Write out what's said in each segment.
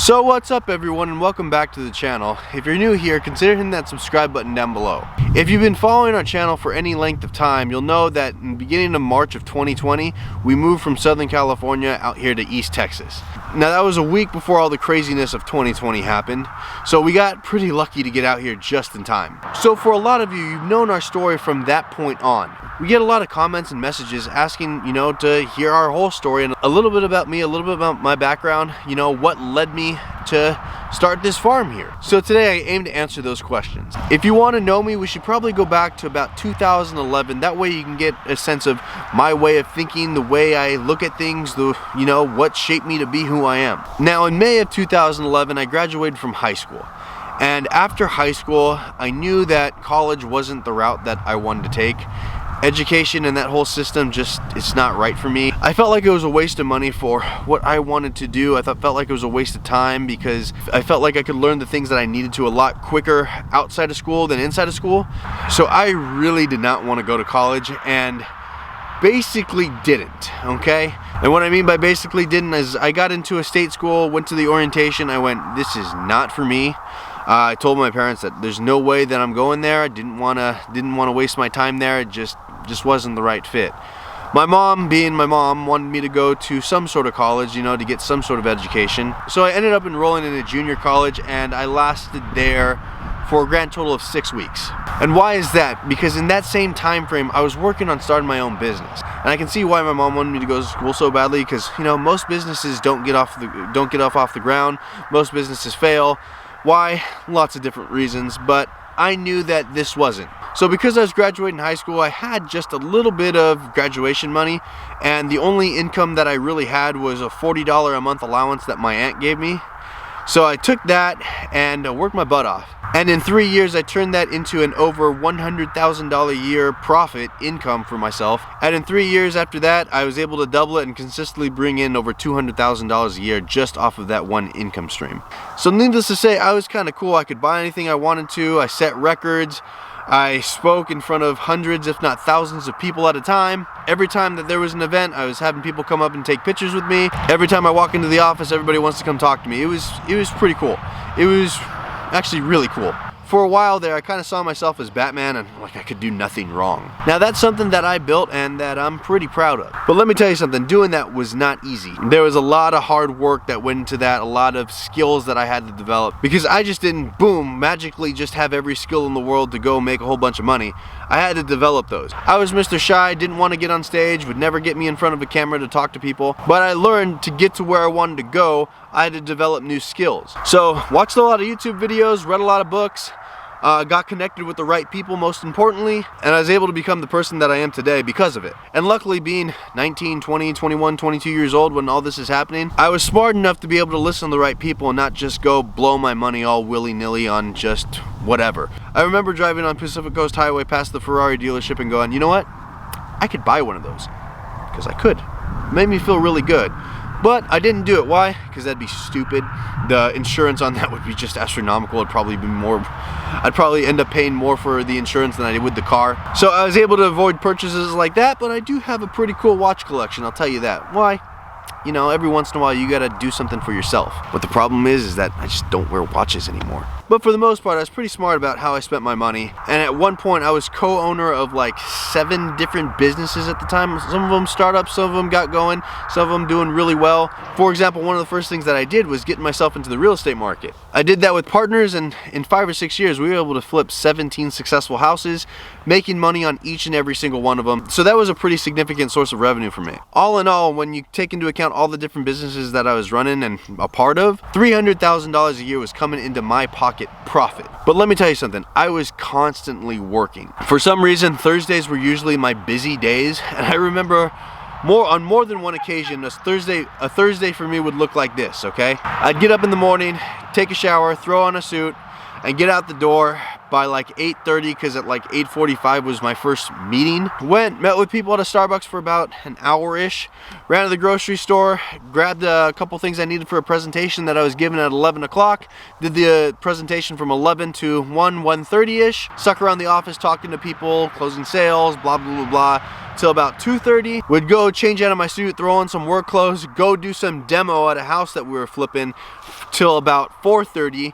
So what's up everyone, and welcome back to the channel. If you're new here, consider hitting that subscribe button down below. If you've been following our channel for any length of time, you'll know that in the beginning of March of 2020, we moved from Southern California out here to East Texas. Now that was a week before all the craziness of 2020 happened, so we got pretty lucky to get out here just in time. So for a lot of you, you've known our story from that point on. We get a lot of comments and messages asking, to hear our whole story and a little bit about me, a little bit about my background, what led me to start this farm here. So today I aim to answer those questions. If you want to know me, we should probably go back to about 2011. That way you can get a sense of my way of thinking, the way I look at things, what shaped me to be who I am. Now in May of 2011, I graduated from high school. And after high school, I knew that college wasn't the route that I wanted to take. Education and that whole system it's not right for me. I felt like it was a waste of money for what I wanted to do. I felt like it was a waste of time because I felt like I could learn the things that I needed to a lot quicker outside of school than inside of school. So I really did not want to go to college and basically didn't, okay? And what I mean by basically didn't is I got into a state school, went to the orientation, I went, this is not for me. I told my parents that there's no way that I'm going there. I didn't want to waste my time there. It just wasn't the right fit. My mom, being my mom, wanted me to go to some sort of college, to get some sort of education. So I ended up enrolling in a junior college, and I lasted there for a grand total of 6 weeks. And why is that? Because in that same time frame, I was working on starting my own business. And I can see why my mom wanted me to go to school so badly, because most businesses don't get off the ground. Most businesses fail. Why? Lots of different reasons, but I knew that this wasn't. So because I was graduating high school, I had just a little bit of graduation money, and the only income that I really had was a $40 a month allowance that my aunt gave me. So I took that and worked my butt off. And in 3 years, I turned that into an over $100,000 a year profit income for myself. And in 3 years after that, I was able to double it and consistently bring in over $200,000 a year just off of that one income stream. So needless to say, I was kind of cool. I could buy anything I wanted to. I set records. I spoke in front of hundreds, if not thousands of people at a time. Every time that there was an event, I was having people come up and take pictures with me. Every time I walk into the office, everybody wants to come talk to me. It was pretty cool. It was actually really cool. For a while there, I kind of saw myself as Batman and like I could do nothing wrong. Now that's something that I built and that I'm pretty proud of. But let me tell you something, doing that was not easy. There was a lot of hard work that went into that, a lot of skills that I had to develop, because I just didn't, boom, magically just have every skill in the world to go make a whole bunch of money. I had to develop those. I was Mr. Shy, didn't want to get on stage, would never get me in front of a camera to talk to people, but I learned to get to where I wanted to go, I had to develop new skills. So watched a lot of YouTube videos, read a lot of books, got connected with the right people most importantly, and I was able to become the person that I am today because of it. And luckily, being 19, 20, 21, 22 years old when all this is happening, I was smart enough to be able to listen to the right people and not just go blow my money all willy-nilly on just whatever. I remember driving on Pacific Coast Highway past the Ferrari dealership and going, you know what? I could buy one of those. Because I could. It made me feel really good. But I didn't do it. Why? Because that'd be stupid. The insurance on that would be just astronomical. It'd probably be more, I'd probably end up paying more for the insurance than I did with the car. So I was able to avoid purchases like that, but I do have a pretty cool watch collection, I'll tell you that. Why? Every once in a while you gotta do something for yourself. But the problem is that I just don't wear watches anymore. But for the most part, I was pretty smart about how I spent my money. And at one point, I was co-owner of like 7 different businesses at the time. Some of them startups, some of them got going, some of them doing really well. For example, one of the first things that I did was getting myself into the real estate market. I did that with partners, and in 5 or 6 years, we were able to flip 17 successful houses, making money on each and every single one of them. So that was a pretty significant source of revenue for me. All in all, when you take into account all the different businesses that I was running and a part of, $300,000 a year was coming into my pocket profit. But let me tell you something, I was constantly working. For some reason, Thursdays were usually my busy days, and I remember on more than one occasion, a Thursday for me would look like this, okay? I'd get up in the morning, take a shower, throw on a suit, and get out the door, by like 8:30 because at like 8:45 was my first meeting. Met with people at a Starbucks for about an hour-ish, ran to the grocery store, grabbed a couple things I needed for a presentation that I was given at 11 o'clock, did the presentation from 11 to 1:30-ish, stuck around the office talking to people, closing sales, blah blah blah blah, till about 2:30. Would go change out of my suit, throw on some work clothes, go do some demo at a house that we were flipping till about 4:30.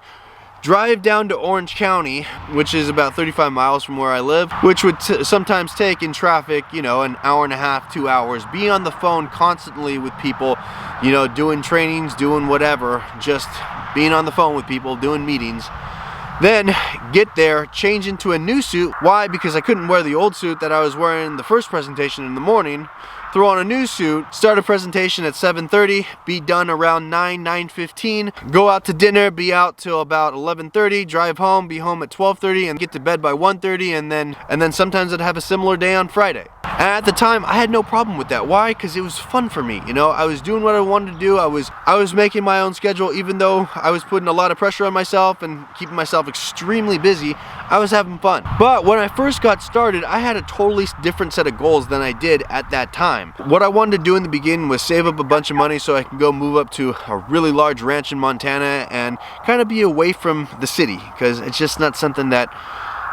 Drive down to Orange County, which is about 35 miles from where I live, which would sometimes take in traffic, you know, an hour and a half, 2 hours. Be on the phone constantly with people, you know, doing trainings, doing whatever, just being on the phone with people, doing meetings. Then get there, change into a new suit. Why? Because I couldn't wear the old suit that I was wearing the first presentation in the morning. Throw on a new suit, start a presentation at 7:30, be done around 9:15, go out to dinner, be out till about 11:30, drive home, be home at 12:30, and get to bed by 1:30, and then sometimes I'd have a similar day on Friday. And at the time, I had no problem with that. Why? Because it was fun for me. You know, I was doing what I wanted to do. I was making my own schedule, even though I was putting a lot of pressure on myself and keeping myself extremely busy. I was having fun. But when I first got started, I had a totally different set of goals than I did at that time. What I wanted to do in the beginning was save up a bunch of money so I can go move up to a really large ranch in Montana and kind of be away from the city, because it's just not something that,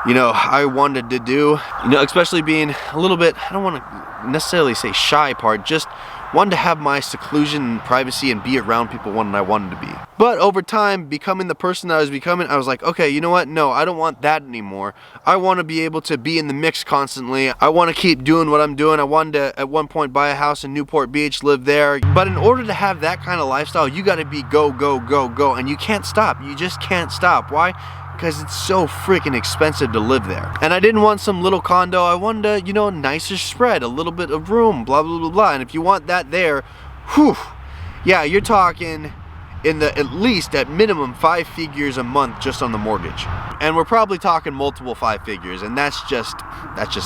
you know, I wanted to do. You know, especially being a little bit, I don't want to necessarily say shy part, just wanted to have my seclusion and privacy and be around people when I wanted to be. But over time, becoming the person that I was becoming, I was like, okay, you know what? No, I don't want that anymore. I want to be able to be in the mix constantly. I want to keep doing what I'm doing. I wanted to, at one point, buy a house in Newport Beach, live there. But in order to have that kind of lifestyle, you got to be go, go, go, go. And you can't stop. You just can't stop. Why? Because it's so freaking expensive to live there. And I didn't want some little condo. I wanted a, you know, nicer spread, a little bit of room, blah, blah, blah, blah. And if you want that there, whew, yeah, you're talking in the, at least at minimum 5 figures a month just on the mortgage. And we're probably talking multiple 5 figures, and that's just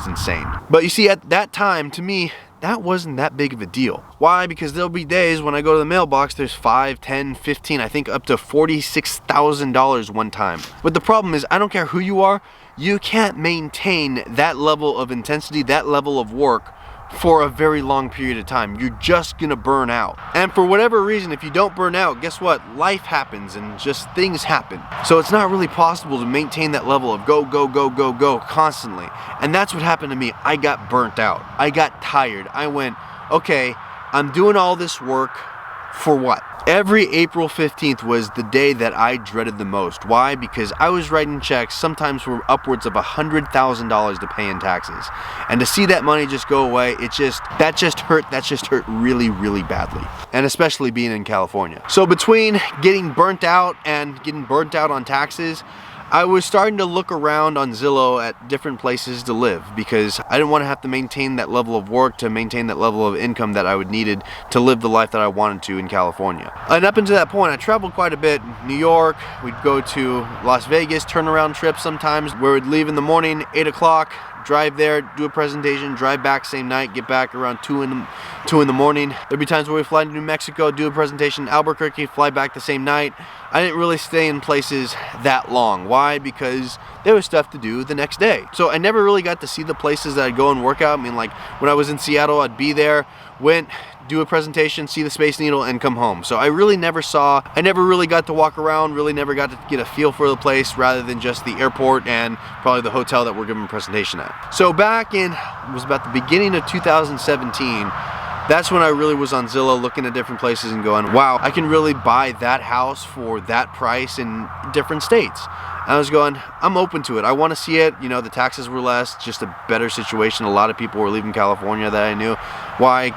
insane. But you see, at that time, to me, that wasn't that big of a deal. Why? Because there'll be days when I go to the mailbox, there's 5, 10, 15, I think up to $46,000 one time. But the problem is, I don't care who you are, you can't maintain that level of intensity, that level of work for a very long period of time. You're just gonna burn out. And for whatever reason, if you don't burn out, guess what? Life happens and just things happen. So it's not really possible to maintain that level of go, go, go, go, go constantly. And that's what happened to me. I got burnt out. I got tired. I went, okay, I'm doing all this work for what? Every April 15th was the day that I dreaded the most. Why? Because I was writing checks sometimes for upwards of $100,000 to pay in taxes. And to see that money just go away, that just hurt really, really badly. And especially being in California. So between getting burnt out and getting burnt out on taxes, I was starting to look around on Zillow at different places to live, because I didn't want to have to maintain that level of work, to maintain that level of income that I would needed to live the life that I wanted to in California. And up until that point, I traveled quite a bit. New York, we'd go to Las Vegas, turnaround trips sometimes, where we'd leave in the morning, 8 o'clock, drive there, do a presentation, drive back same night, get back around 2 in the morning. There'd be times where we fly to New Mexico, do a presentation in Albuquerque, fly back the same night. I didn't really stay in places that long. Why? Because there was stuff to do the next day. So I never really got to see the places that I'd go and work out. I mean, like when I was in Seattle, I'd be there, went, do a presentation, see the Space Needle, and come home. So I never really got to walk around, really never got to get a feel for the place rather than just the airport and probably the hotel that we're giving a presentation at. So back in, it was about the beginning of 2017, that's when I really was on Zillow looking at different places and going, wow, I can really buy that house for that price in different states. And I was going, I'm open to it. I want to see it. You know, the taxes were less, just a better situation. A lot of people were leaving California that I knew. Why?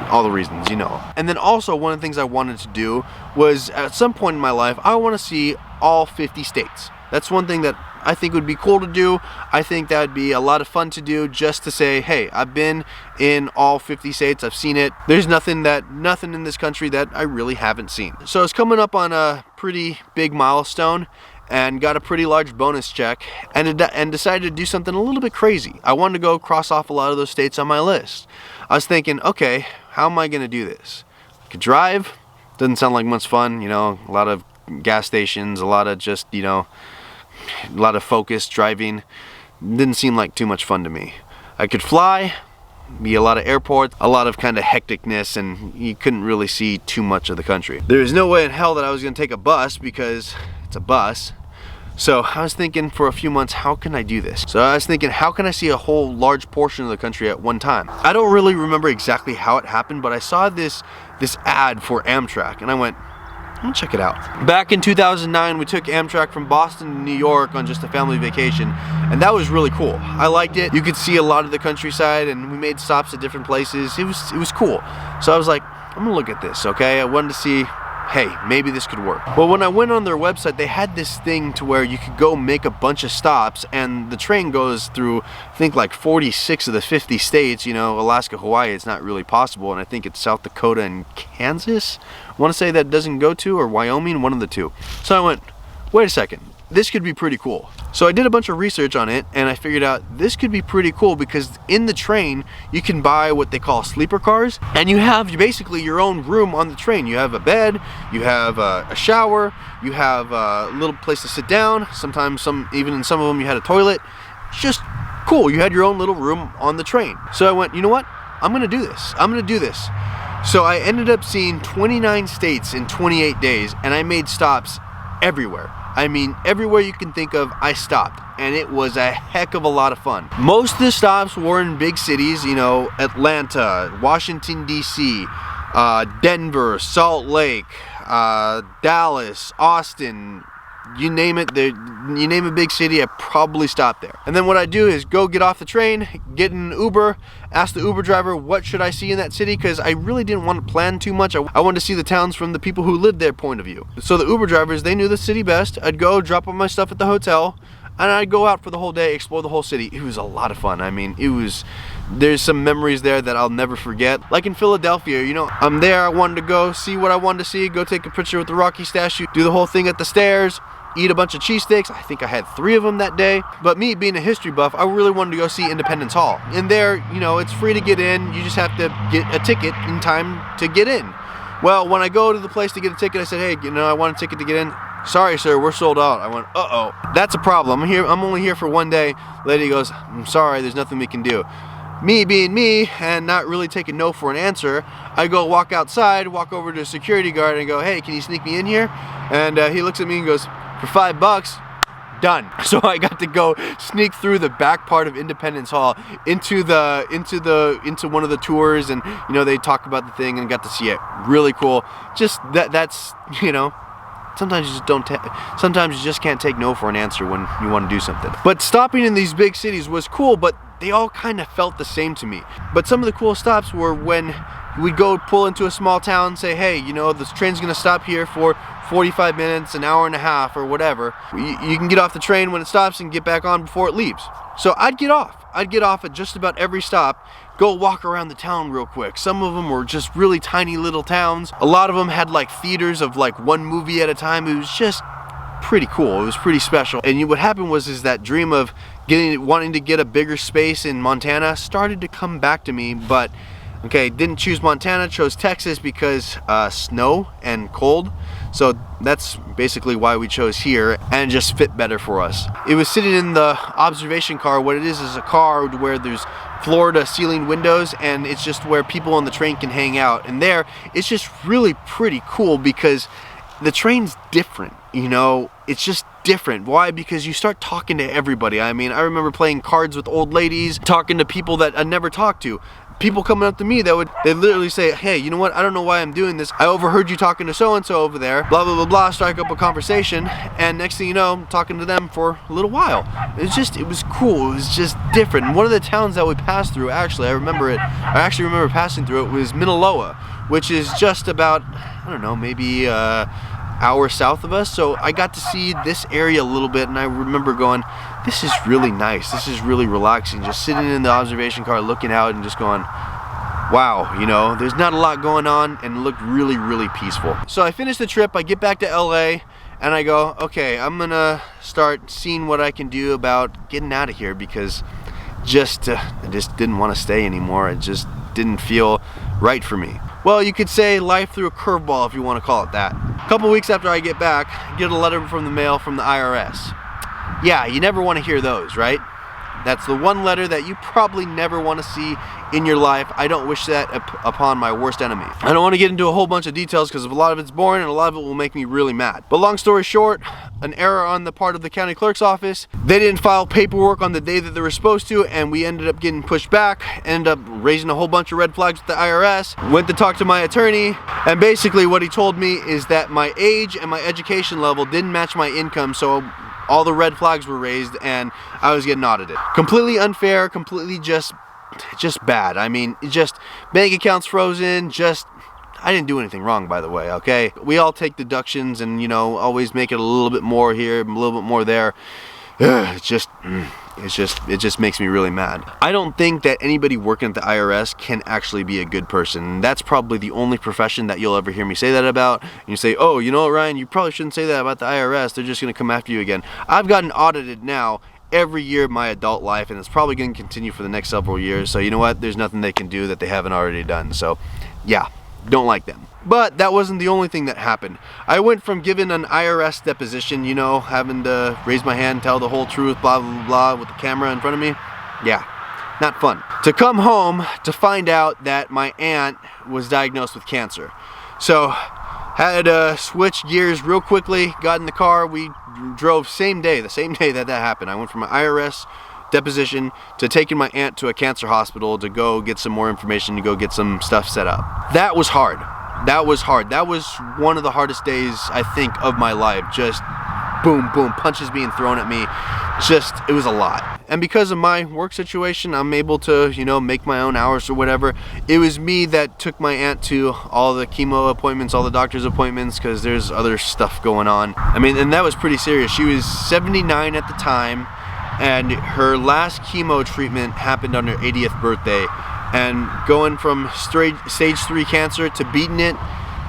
All the reasons, you know. And then also one of the things I wanted to do was at some point in my life, I want to see all 50 states. That's one thing that I think would be cool to do. I think that would be a lot of fun to do, just to say, hey, I've been in all 50 states, I've seen it. There's nothing in this country that I really haven't seen. So it's coming up on a pretty big milestone and got a pretty large bonus check and decided to do something a little bit crazy. I wanted to go cross off a lot of those states on my list. I was thinking, okay, how am I gonna do this? I could drive, doesn't sound like much fun, you know, a lot of gas stations, a lot of just, you know, a lot of focus driving. Didn't seem like too much fun to me. I could fly, be a lot of airports, a lot of kind of hecticness, and you couldn't really see too much of the country. There's no way in hell that I was gonna take a bus because it's a bus. So I was thinking for a few months, how can I do this? So I was thinking, how can I see a whole large portion of the country at one time? I don't really remember exactly how it happened, but I saw this ad for Amtrak, and I went, I'm gonna check it out. Back in 2009, we took Amtrak from Boston to New York on just a family vacation, and that was really cool. I liked it. You could see a lot of the countryside, and we made stops at different places. It was cool. So I was like, I'm gonna look at this, okay? I wanted to see, hey, maybe this could work. Well, when I went on their website, they had this thing to where you could go make a bunch of stops, and the train goes through, I think, like 46 of the 50 states. You know, Alaska, Hawaii, it's not really possible, and I think it's South Dakota and Kansas, I want to say, that doesn't go to, or Wyoming, one of the two. So I went, wait a second, this could be pretty cool. So I did a bunch of research on it, and I figured out this could be pretty cool because in the train you can buy what they call sleeper cars, and you have basically your own room on the train. You have a bed, you have a shower, you have a little place to sit down. Sometimes even in some of them you had a toilet. It's just cool. You had your own little room on the train. So I went, you know what? I'm gonna do this. I'm gonna do this. So I ended up seeing 29 states in 28 days, and I made stops everywhere. I mean, everywhere you can think of, I stopped, and it was a heck of a lot of fun. Most of the stops were in big cities, you know, Atlanta, Washington, D.C., Denver, Salt Lake, Dallas, Austin, you name it. You name a big city, I probably stopped there. And then what I do is go get off the train, get in an Uber, ask the Uber driver what should I see in that city, because I really didn't want to plan too much. I wanted to see the towns from the people who lived there point of view. So the Uber drivers, they knew the city best. I'd go drop off my stuff at the hotel, and I'd go out for the whole day, explore the whole city. It was a lot of fun. I mean, there's some memories there that I'll never forget. Like in Philadelphia, you know, I'm there, I wanted to go see what I wanted to see, go take a picture with the Rocky statue, do the whole thing at the stairs, eat a bunch of cheesesteaks. I think I had 3 of them that day. But me being a history buff, I really wanted to go see Independence Hall. And there, you know, it's free to get in. You just have to get a ticket in time to get in. Well, when I go to the place to get a ticket, I said, hey, you know, I want a ticket to get in. Sorry, sir, we're sold out. I went, uh-oh. That's a problem. I'm only here for 1 day. Lady goes, I'm sorry, there's nothing we can do. Me being me and not really taking no for an answer, I go walk outside, walk over to a security guard and go, hey, can you sneak me in here? And he looks at me and goes, for $5, done. So I got to go sneak through the back part of Independence Hall into one of the tours, and you know, they talk about the thing and got to see it. Really cool. Just that's, you know, sometimes you just sometimes you just can't take no for an answer when you want to do something. But stopping in these big cities was cool, but they all kind of felt the same to me. But some of the cool stops were when we'd go pull into a small town and say, hey, you know, this train's gonna stop here for 45 minutes, an hour and a half, or whatever. You can get off the train when it stops and get back on before it leaves. So I'd get off at just about every stop, go walk around the town real quick. Some of them were just really tiny little towns. A lot of them had like theaters of like one movie at a time. It was just pretty cool. It was pretty special. And what happened was that dream of wanting to get a bigger space in Montana started to come back to me, but okay, didn't choose Montana, chose Texas because snow and cold. So that's basically why we chose here, and just fit better for us. It was sitting in the observation car. What it is a car where there's floor to ceiling windows, and it's just where people on the train can hang out. And there, it's just really pretty cool because the train's different, you know, it's just different. Why? Because you start talking to everybody. I mean, I remember playing cards with old ladies, talking to people that I never talked to. People coming up to me they'd literally say, hey, you know what, I don't know why I'm doing this. I overheard you talking to so-and-so over there, blah, blah, blah, blah, strike up a conversation, and next thing you know, I'm talking to them for a little while. It was cool, it was just different. And one of the towns that we passed through, actually, I actually remember passing through it, was Minaloa, which is just about, I don't know, maybe hour south of us. So I got to see this area a little bit, and I remember going, this is really nice, this is really relaxing, just sitting in the observation car looking out and just going, wow, you know, there's not a lot going on, and it looked really, really peaceful. So I finished the trip, I get back to LA, and I go, okay, I'm gonna start seeing what I can do about getting out of here, because I just didn't want to stay anymore. It just didn't feel right for me. Well, you could say life threw a curveball, if you want to call it that. A couple weeks after I get back, I get a letter from the mail from the IRS. Yeah, you never want to hear those, right? That's the one letter that you probably never want to see in your life. I don't wish that upon my worst enemy. I don't want to get into a whole bunch of details because a lot of it's boring and a lot of it will make me really mad. But long story short, an error on the part of the county clerk's office. They didn't file paperwork on the day that they were supposed to, and we ended up getting pushed back, ended up raising a whole bunch of red flags with the IRS, went to talk to my attorney, and basically what he told me is that my age and my education level didn't match my income, so all the red flags were raised and I was getting audited. Completely unfair, completely just bad. I mean, just bank accounts frozen, I didn't do anything wrong, by the way, okay? We all take deductions and, you know, always make it a little bit more here, a little bit more there. It just makes me really mad. I don't think that anybody working at the IRS can actually be a good person. That's probably the only profession that you'll ever hear me say that about. And you say, oh, you know what, Ryan, you probably shouldn't say that about the IRS. They're just gonna come after you again. I've gotten audited now every year of my adult life, and it's probably gonna continue for the next several years. So you know what, there's nothing they can do that they haven't already done. So yeah, don't like them. But that wasn't the only thing that happened. I went from giving an IRS deposition, you know, having to raise my hand, tell the whole truth, blah, blah, blah, with the camera in front of me. Yeah, not fun. To come home to find out that my aunt was diagnosed with cancer. So, had to switch gears real quickly, got in the car, we drove the same day that happened. I went from my IRS deposition to taking my aunt to a cancer hospital to go get some more information, to go get some stuff set up. That was hard. That was hard. That was one of the hardest days, I think, of my life. Just boom, boom, punches being thrown at me. It was a lot. And because of my work situation, I'm able to, you know, make my own hours or whatever. It was me that took my aunt to all the chemo appointments, all the doctor's appointments, because there's other stuff going on. I mean, and that was pretty serious. She was 79 at the time, and her last chemo treatment happened on her 80th birthday. And going from stage 3 cancer to beating it,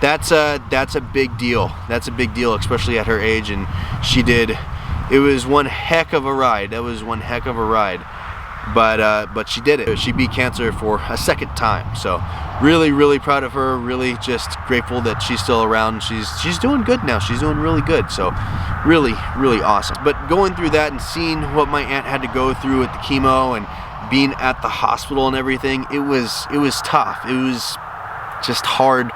that's a big deal. That's a big deal, especially at her age. And she did. It was one heck of a ride. That was one heck of a ride. But she did it. She beat cancer for a second time. So really, really proud of her. Really just grateful that she's still around. She's doing good now. She's doing really good. So really, really awesome. But going through that and seeing what my aunt had to go through with the chemo and being at the hospital and everything, it was tough. It was just hard.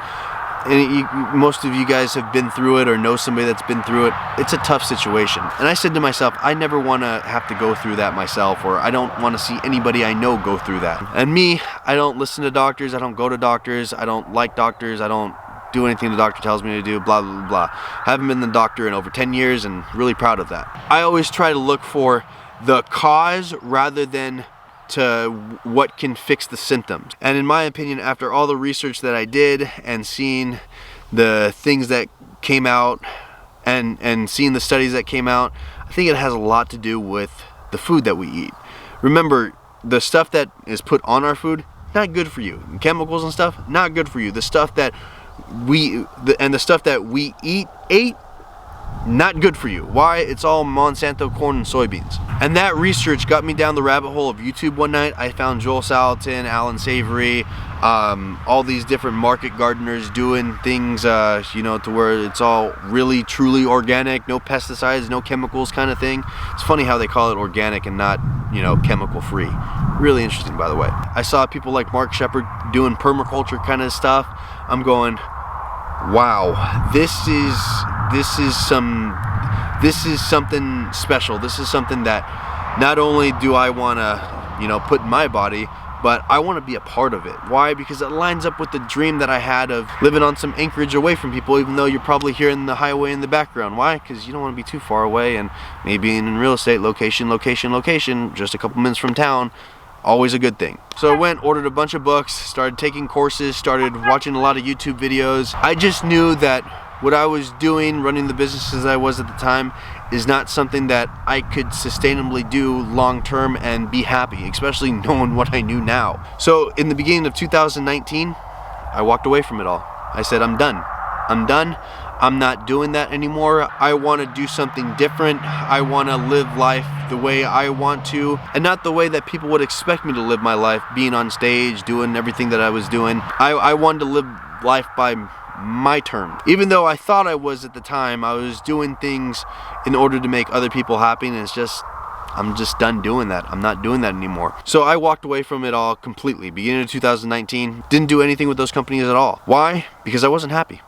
And most of you guys have been through it or know somebody that's been through it. It's a tough situation. And I said to myself, I never want to have to go through that myself, or I don't want to see anybody I know go through that. And me, I don't listen to doctors. I don't go to doctors. I don't like doctors. I don't do anything the doctor tells me to do, blah, blah, blah. I haven't been the doctor in over 10 years and really proud of that. I always try to look for the cause rather than to what can fix the symptoms. And in my opinion, after all the research that I did and seeing the things that came out and seeing the studies that came out, I think it has a lot to do with the food that we eat. Remember, the stuff that is put on our food, not good for you. Chemicals and stuff, not good for you. The stuff that the stuff that we ate, not good for you. Why? It's all Monsanto corn and soybeans. And that research got me down the rabbit hole of YouTube one night. I found Joel Salatin, Alan Savory, all these different market gardeners doing things, you know, to where it's all really truly organic, no pesticides, no chemicals kind of thing. It's funny how they call it organic and not, you know, chemical free. Really interesting, by the way. I saw people like Mark Shepard doing permaculture kind of stuff. I'm going, wow, this is something special. This is something that not only do I want to, you know, put in my body, but I want to be a part of it. Why? Because it lines up with the dream that I had of living on some acreage away from people, even though you're probably hearing the highway in the background. Why? Because you don't want to be too far away, and maybe in real estate, location, just a couple minutes from town, always a good thing. So I went, ordered a bunch of books, started taking courses, started watching a lot of YouTube videos. I just knew that what I was doing, running the business as I was at the time, is not something that I could sustainably do long term and be happy, especially knowing what I knew now. So in the beginning of 2019, I walked away from it all. I said, I'm done. I'm done. I'm not doing that anymore. I want to do something different. I want to live life the way I want to, and not the way that people would expect me to live my life, being on stage, doing everything that I was doing. I wanted to live life by my terms. Even though I thought I was at the time, I was doing things in order to make other people happy, and it's just, I'm just done doing that. I'm not doing that anymore. So I walked away from it all completely. Beginning of 2019, didn't do anything with those companies at all. Why? Because I wasn't happy.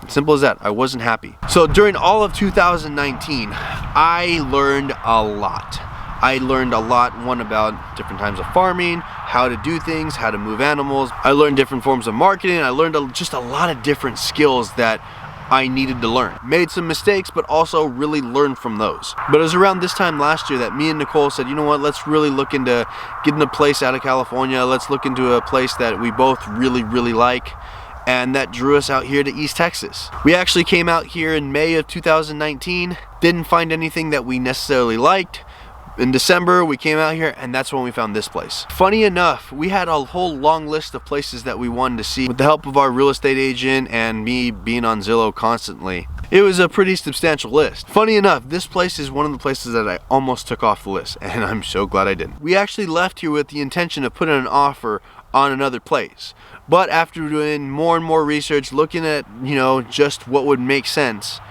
Simple as that. I wasn't happy. So during all of 2019, I learned a lot. I learned a lot, one, about different times of farming, how to do things, how to move animals. I learned different forms of marketing. I learned just a lot of different skills that I needed to learn. Made some mistakes, but also really learned from those. But it was around this time last year that me and Nicole said, you know what, let's really look into getting a place out of California. Let's look into a place that we both really, really like. And that drew us out here to East Texas. We actually came out here in May of 2019, didn't find anything that we necessarily liked. In December, we came out here, and that's when we found this place. Funny enough, we had a whole long list of places that we wanted to see with the help of our real estate agent and me being on Zillow constantly. It was a pretty substantial list. Funny enough, this place is one of the places that I almost took off the list, and I'm so glad I didn't. We actually left here with the intention of putting an offer on another place. But after doing more and more research, looking at, you know, just what would make sense,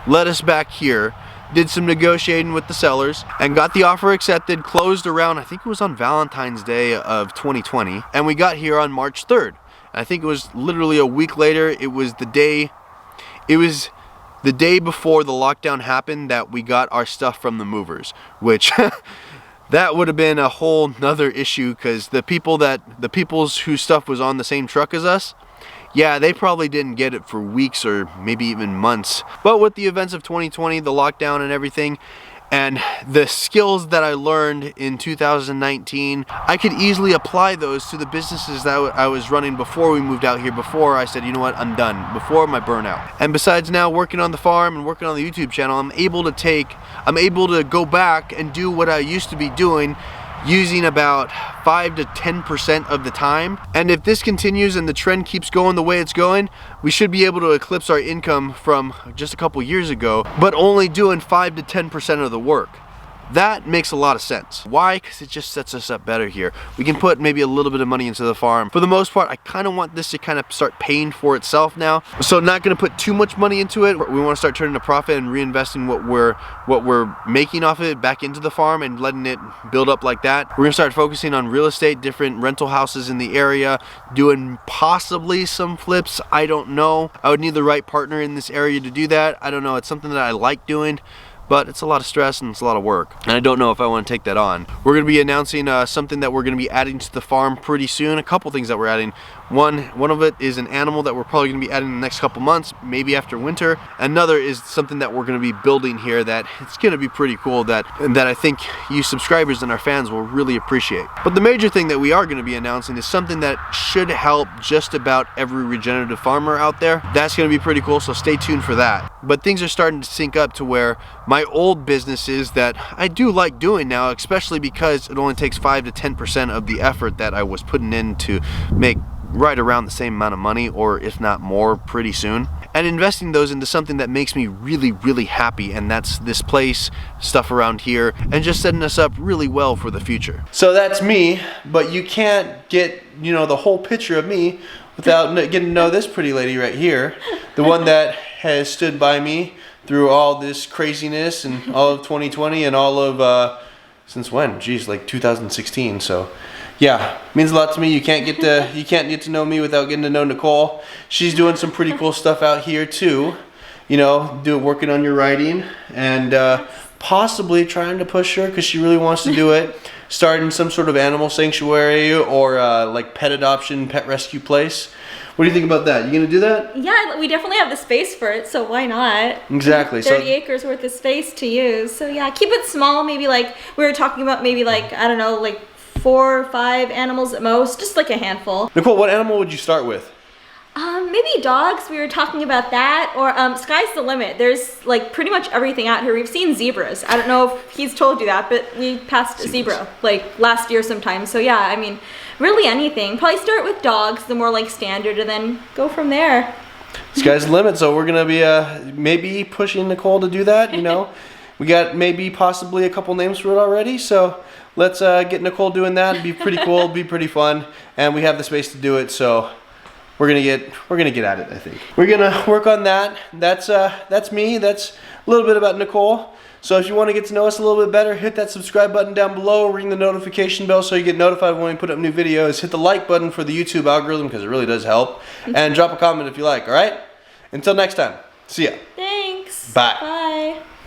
led us back here, did some negotiating with the sellers, and got the offer accepted, closed around, I think it was on Valentine's Day of 2020, and we got here on March 3rd. I think it was literally a week later. It was the day before the lockdown happened that we got our stuff from the movers, which that would have been a whole nother issue, because the people whose stuff was on the same truck as us, yeah, they probably didn't get it for weeks or maybe even months. But with the events of 2020, the lockdown and everything, and the skills that I learned in 2019, I could easily apply those to the businesses that I was running before we moved out here, before I said, you know what, I'm done, before my burnout. And besides now working on the farm and working on the YouTube channel, I'm able to go back and do what I used to be doing, using about 5 to 10% of the time. And if this continues and the trend keeps going the way it's going, we should be able to eclipse our income from just a couple years ago, but only doing 5 to 10% of the work. That makes a lot of sense. Why? Because it just sets us up better here. We can put maybe a little bit of money into the farm. For the most part, I kind of want this to kind of start paying for itself now. So not going to put too much money into it. We want to start turning a profit and reinvesting what we're making off of it back into the farm and letting it build up like that. We're going to start focusing on real estate, different rental houses in the area, doing possibly some flips. I don't know. I would need the right partner in this area to do that. I don't know. It's something that I like doing, but it's a lot of stress and it's a lot of work, and I don't know if I want to take that on. We're going to be announcing something that we're going to be adding to the farm pretty soon. A couple things that we're adding. One of it is an animal that we're probably going to be adding in the next couple months, maybe after winter. Another is something that we're going to be building here that it's going to be pretty cool, that I think you subscribers and our fans will really appreciate. But the major thing that we are going to be announcing is something that should help just about every regenerative farmer out there. That's going to be pretty cool, so stay tuned for that. But things are starting to sync up to where my old businesses that I do like doing now, especially because it only takes 5 to 10% of the effort that I was putting in to make right around the same amount of money, or if not more, pretty soon, and investing those into something that makes me really, really happy, and that's this place, stuff around here, and just setting us up really well for the future. So that's me, but you can't get, you know, the whole picture of me without getting to know this pretty lady right here, the one that has stood by me through all this craziness and all of 2020 and all of since when? Geez, like 2016. So yeah, means a lot to me. You can't get to know me without getting to know Nicole. She's doing some pretty cool stuff out here too. You know, working on your writing, and possibly trying to push her, because she really wants to do it, starting some sort of animal sanctuary or like pet adoption, pet rescue place. What do you think about that? You gonna do that? Yeah, we definitely have the space for it, so why not? Exactly. 30 acres worth of space to use. So yeah, keep it small. Maybe like we were talking about, maybe like, I don't know, like 4 or 5 animals at most, just like a handful. Nicole, what animal would you start with? Maybe dogs. We were talking about that, or sky's the limit. There's like pretty much everything out here. We've seen zebras. I don't know if he's told you that, but we passed a zebra like last year sometime. So yeah, I mean, really anything. Probably start with dogs, the more like standard, and then go from there. Sky's the limit. So we're gonna be maybe pushing Nicole to do that. You know, we got maybe possibly a couple names for it already. So let's get Nicole doing that. It'd be pretty cool. It'd be pretty fun, and we have the space to do it. So we're gonna get at it, I think. We're gonna work on that. That's me. That's a little bit about Nicole. So if you want to get to know us a little bit better, hit that subscribe button down below, ring the notification bell so you get notified when we put up new videos, hit the like button for the YouTube algorithm because it really does help, and drop a comment if you like, alright? Until next time, see ya. Thanks. Bye. Bye.